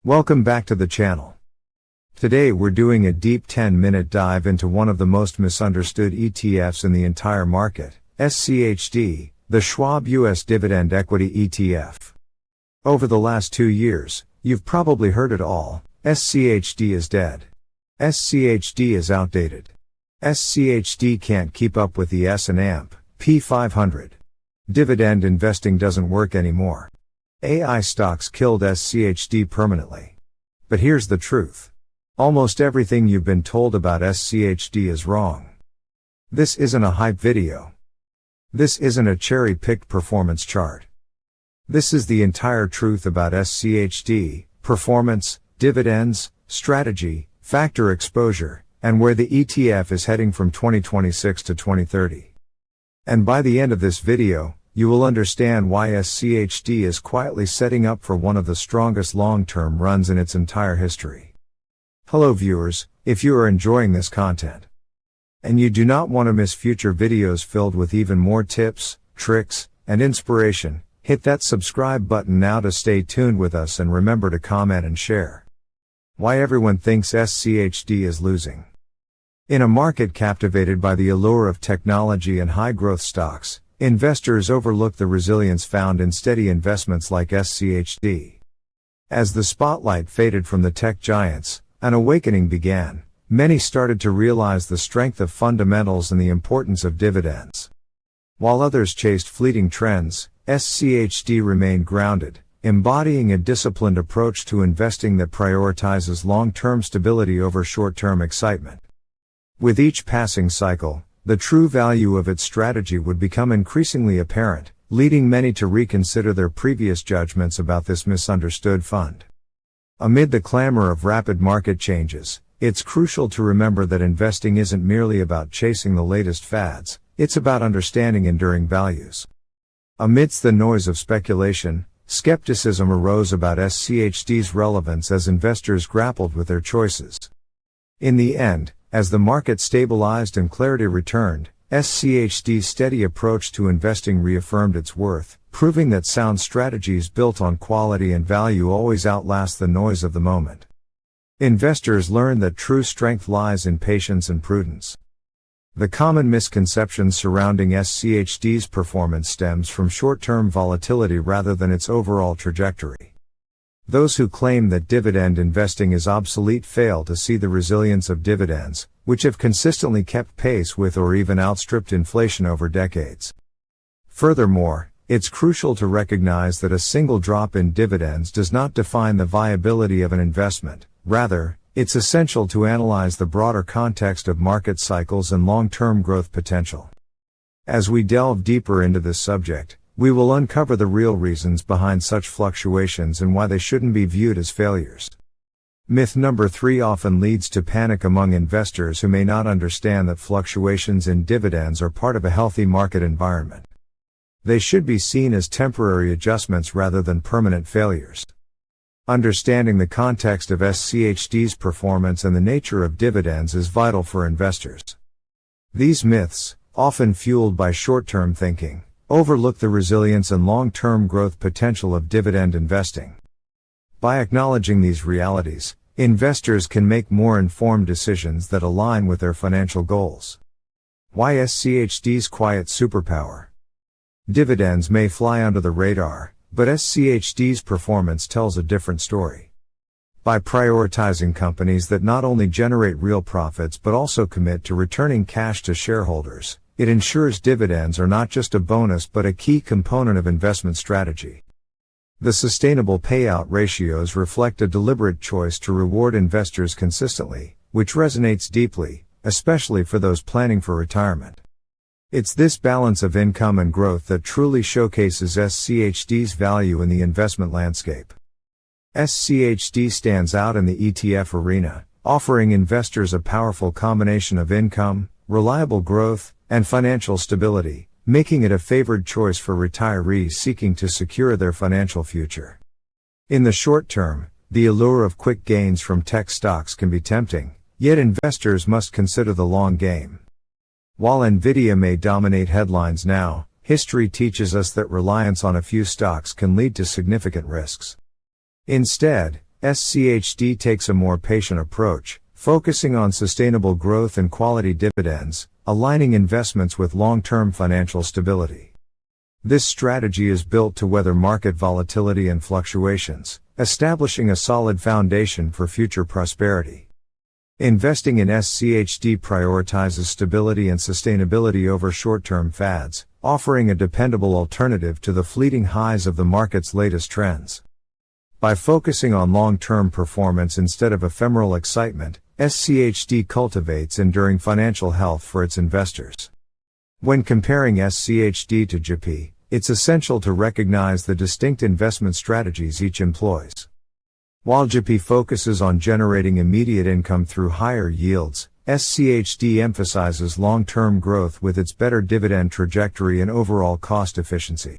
Welcome back to the channel. Today we're doing a deep 10-minute dive into one of the most misunderstood ETFs in the entire market, SCHD, the Schwab US Dividend Equity ETF. Over the last 2 years, you've probably heard it all: SCHD is dead. SCHD is outdated. SCHD can't keep up with the S&P 500. Dividend investing doesn't work anymore. AI stocks killed SCHD permanently. But here's the truth. Almost everything you've been told about SCHD is wrong. This isn't a hype video. This isn't a cherry-picked performance chart. This is the entire truth about SCHD, performance, dividends, strategy, factor exposure, and where the ETF is heading from 2026 to 2030. And by the end of this video, you will understand why SCHD is quietly setting up for one of the strongest long-term runs in its entire history. Hello viewers, if you are enjoying this content, and you do not want to miss future videos filled with even more tips, tricks, and inspiration, hit that subscribe button now to stay tuned with us, and remember to comment and share. Why everyone thinks SCHD is losing. In a market captivated by the allure of technology and high-growth stocks, investors overlook the resilience found in steady investments like SCHD. As the spotlight faded from the tech giants, an awakening began. Many started to realize the strength of fundamentals and the importance of dividends. While others chased fleeting trends, SCHD remained grounded, embodying a disciplined approach to investing that prioritizes long-term stability over short-term excitement. With each passing cycle, the true value of its strategy would become increasingly apparent, leading many to reconsider their previous judgments about this misunderstood fund. Amid the clamor of rapid market changes, it's crucial to remember that investing isn't merely about chasing the latest fads, it's about understanding enduring values. Amidst the noise of speculation, skepticism arose about SCHD's relevance as investors grappled with their choices. In the end, as the market stabilized and clarity returned, SCHD's steady approach to investing reaffirmed its worth, proving that sound strategies built on quality and value always outlast the noise of the moment. Investors learned that true strength lies in patience and prudence. The common misconceptions surrounding SCHD's performance stems from short-term volatility rather than its overall trajectory. Those who claim that dividend investing is obsolete fail to see the resilience of dividends, which have consistently kept pace with or even outstripped inflation over decades. Furthermore, it's crucial to recognize that a single drop in dividends does not define the viability of an investment. Rather, it's essential to analyze the broader context of market cycles and long-term growth potential. As we delve deeper into this subject, we will uncover the real reasons behind such fluctuations and why they shouldn't be viewed as failures. Myth number 3 often leads to panic among investors who may not understand that fluctuations in dividends are part of a healthy market environment. They should be seen as temporary adjustments rather than permanent failures. Understanding the context of SCHD's performance and the nature of dividends is vital for investors. These myths, often fueled by short-term thinking, overlook the resilience and long-term growth potential of dividend investing. By acknowledging these realities, investors can make more informed decisions that align with their financial goals. Why SCHD's quiet superpower? Dividends may fly under the radar, but SCHD's performance tells a different story. By prioritizing companies that not only generate real profits but also commit to returning cash to shareholders, it ensures dividends are not just a bonus but a key component of investment strategy. The sustainable payout ratios reflect a deliberate choice to reward investors consistently, which resonates deeply, especially for those planning for retirement. It's this balance of income and growth that truly showcases SCHD's value in the investment landscape. SCHD stands out in the ETF arena, offering investors a powerful combination of income, reliable growth, and financial stability, making it a favored choice for retirees seeking to secure their financial future. In the short term, the allure of quick gains from tech stocks can be tempting, yet investors must consider the long game. While Nvidia may dominate headlines now, history teaches us that reliance on a few stocks can lead to significant risks. Instead, SCHD takes a more patient approach, focusing on sustainable growth and quality dividends, aligning investments with long-term financial stability. This strategy is built to weather market volatility and fluctuations, establishing a solid foundation for future prosperity. Investing in SCHD prioritizes stability and sustainability over short-term fads, offering a dependable alternative to the fleeting highs of the market's latest trends. By focusing on long-term performance instead of ephemeral excitement, SCHD cultivates enduring financial health for its investors. When comparing SCHD to JEPI, it's essential to recognize the distinct investment strategies each employs. While JEPI focuses on generating immediate income through higher yields, SCHD emphasizes long-term growth with its better dividend trajectory and overall cost efficiency.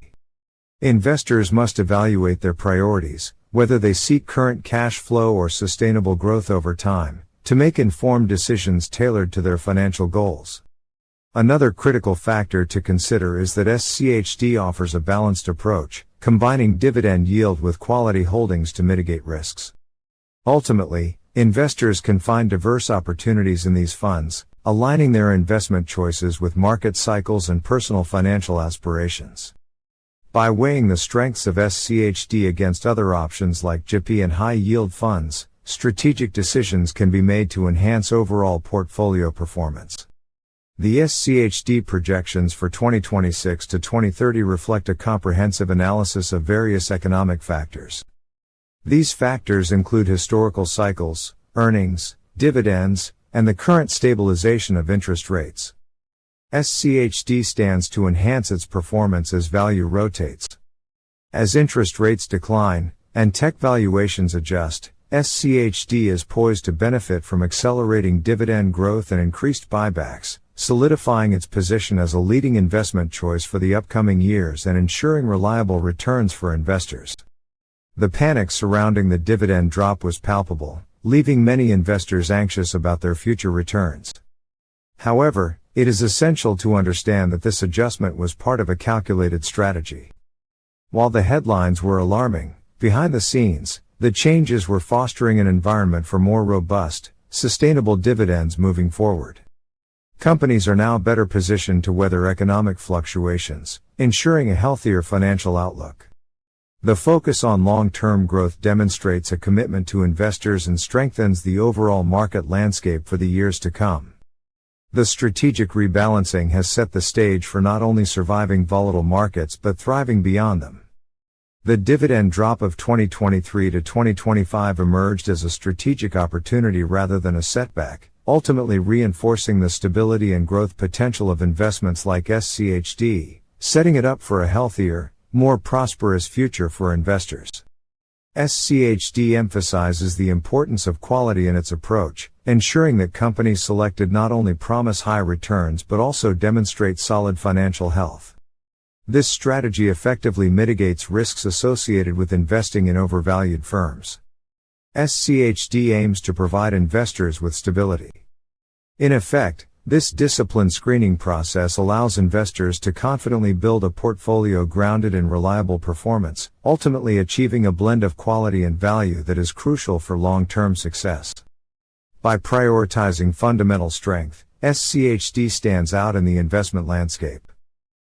Investors must evaluate their priorities, whether they seek current cash flow or sustainable growth over time, to make informed decisions tailored to their financial goals. Another critical factor to consider is that SCHD offers a balanced approach, combining dividend yield with quality holdings to mitigate risks. Ultimately, investors can find diverse opportunities in these funds, aligning their investment choices with market cycles and personal financial aspirations. By weighing the strengths of SCHD against other options like JEPI and high-yield funds, strategic decisions can be made to enhance overall portfolio performance. The SCHD projections for 2026 to 2030 reflect a comprehensive analysis of various economic factors. These factors include historical cycles, earnings, dividends, and the current stabilization of interest rates. SCHD stands to enhance its performance as value rotates. As interest rates decline, and tech valuations adjust, SCHD is poised to benefit from accelerating dividend growth and increased buybacks, solidifying its position as a leading investment choice for the upcoming years and ensuring reliable returns for investors. The panic surrounding the dividend drop was palpable, leaving many investors anxious about their future returns. However, it is essential to understand that this adjustment was part of a calculated strategy. While the headlines were alarming, behind the scenes, the changes were fostering an environment for more robust, sustainable dividends moving forward. Companies are now better positioned to weather economic fluctuations, ensuring a healthier financial outlook. The focus on long-term growth demonstrates a commitment to investors and strengthens the overall market landscape for the years to come. The strategic rebalancing has set the stage for not only surviving volatile markets but thriving beyond them. The dividend drop of 2023 to 2025 emerged as a strategic opportunity rather than a setback, ultimately reinforcing the stability and growth potential of investments like SCHD, setting it up for a healthier, more prosperous future for investors. SCHD emphasizes the importance of quality in its approach, ensuring that companies selected not only promise high returns but also demonstrate solid financial health. This strategy effectively mitigates risks associated with investing in overvalued firms. SCHD aims to provide investors with stability. In effect, this disciplined screening process allows investors to confidently build a portfolio grounded in reliable performance, ultimately achieving a blend of quality and value that is crucial for long-term success. By prioritizing fundamental strength, SCHD stands out in the investment landscape.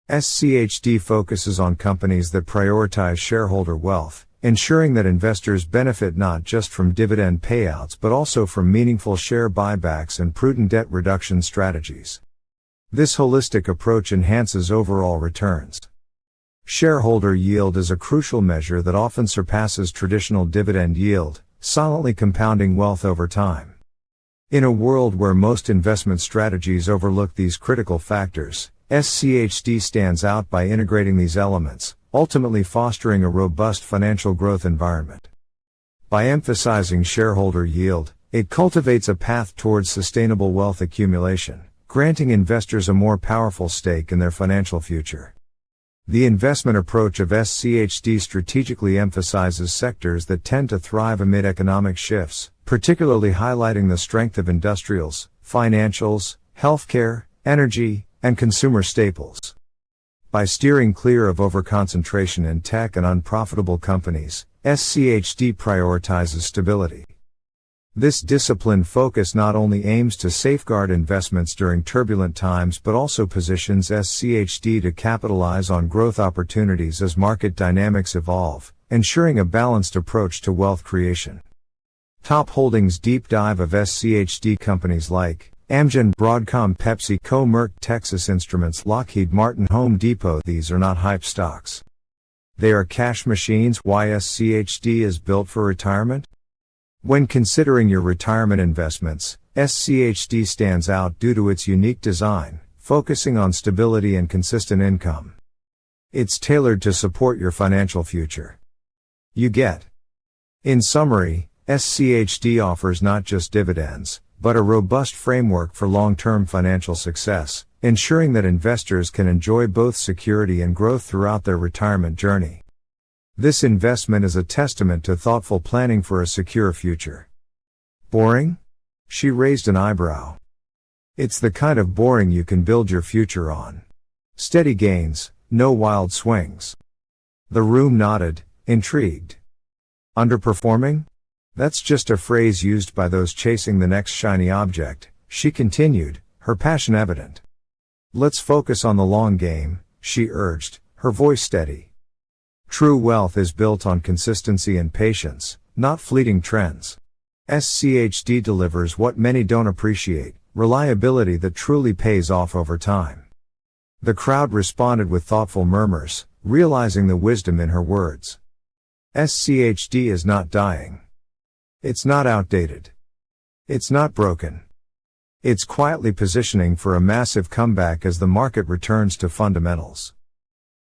SCHD focuses on companies that prioritize shareholder wealth, ensuring that investors benefit not just from dividend payouts but also from meaningful share buybacks and prudent debt reduction strategies. This holistic approach enhances overall returns. Shareholder yield is a crucial measure that often surpasses traditional dividend yield, silently compounding wealth over time. In a world where most investment strategies overlook these critical factors, SCHD stands out by integrating these elements, ultimately fostering a robust financial growth environment. By emphasizing shareholder yield, it cultivates a path towards sustainable wealth accumulation, granting investors a more powerful stake in their financial future. The investment approach of SCHD strategically emphasizes sectors that tend to thrive amid economic shifts, particularly highlighting the strength of industrials, financials, healthcare, energy, and consumer staples. By steering clear of overconcentration in tech and unprofitable companies, SCHD prioritizes stability. This disciplined focus not only aims to safeguard investments during turbulent times but also positions SCHD to capitalize on growth opportunities as market dynamics evolve, ensuring a balanced approach to wealth creation. Top holdings deep dive of SCHD companies like Amgen, Broadcom, PepsiCo, Merck, Texas Instruments, Lockheed Martin, Home Depot. These are not hype stocks. They are cash machines. Why SCHD is built for retirement? When considering your retirement investments, SCHD stands out due to its unique design, focusing on stability and consistent income. It's tailored to support your financial future. You get. In summary, SCHD offers not just dividends, but a robust framework for long-term financial success, ensuring that investors can enjoy both security and growth throughout their retirement journey. This investment is a testament to thoughtful planning for a secure future. Boring? She raised an eyebrow. It's the kind of boring you can build your future on. Steady gains, no wild swings. The room nodded, intrigued. Underperforming? That's just a phrase used by those chasing the next shiny object, she continued, her passion evident. Let's focus on the long game, she urged, her voice steady. True wealth is built on consistency and patience, not fleeting trends. SCHD delivers what many don't appreciate, reliability that truly pays off over time. The crowd responded with thoughtful murmurs, realizing the wisdom in her words. SCHD is not dying. It's not outdated. It's not broken. It's quietly positioning for a massive comeback as the market returns to fundamentals.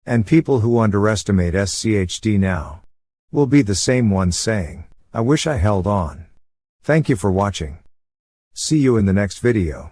And people who underestimate SCHD now will be the same ones saying, "I wish I held on." Thank you for watching. See you in the next video.